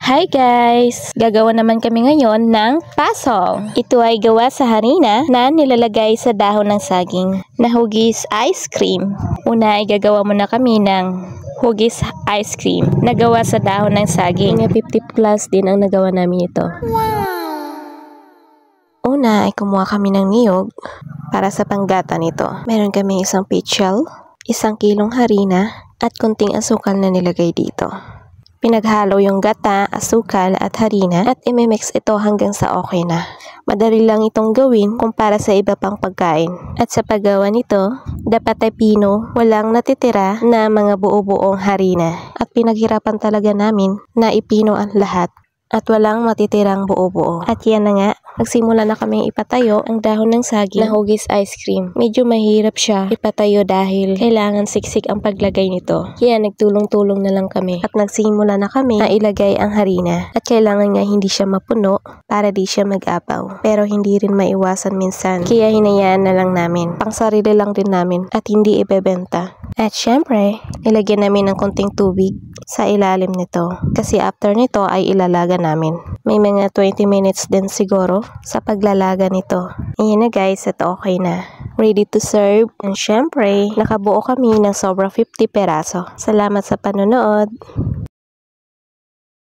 Hi guys! Gagawa naman kami ngayon ng pasong. Ito ay gawa sa harina na nilalagay sa dahon ng saging na hugis ice cream. Una ay gagawa muna kami ng hugis ice cream na gawa sa dahon ng saging. Mga 50 plus din ang nagawa namin ito. Una ay kumuha kami ng niyog para sa panggata nito. Meron kami isang peach shell, 1 kilong harina at konting asukal na nilagay dito. Pinaghalo yung gata, asukal at harina at imimix ito hanggang sa okay na. Madali lang itong gawin kumpara sa iba pang pagkain. At sa paggawa nito, dapat ay pino, walang natitira na mga buo-buong harina. At pinaghirapan talaga namin na ipino ang lahat at walang matitirang buo-buo. At yan na nga, nagsimula na kami ipatayo ang dahon ng saging na hugis ice cream. Medyo mahirap siya ipatayo dahil kailangan siksik ang paglagay nito. Kaya nagtulong-tulong na lang kami at nagsimula na kami na ilagay ang harina. At kailangan nga hindi siya mapuno para di siya mag-apaw. Pero hindi rin maiwasan minsan. Kaya hinayaan na lang namin. Pang sarili lang din namin at hindi ibebenta. At syempre, ilagyan namin ng konting tubig sa ilalim nito. Kasi after nito ay ilalaga namin. May mga 20 minutes din siguro sa paglalaga nito. Ayan na guys, ito okay na. Ready to serve. And syempre, nakabuo kami ng sobra 50 peraso. Salamat sa panonood.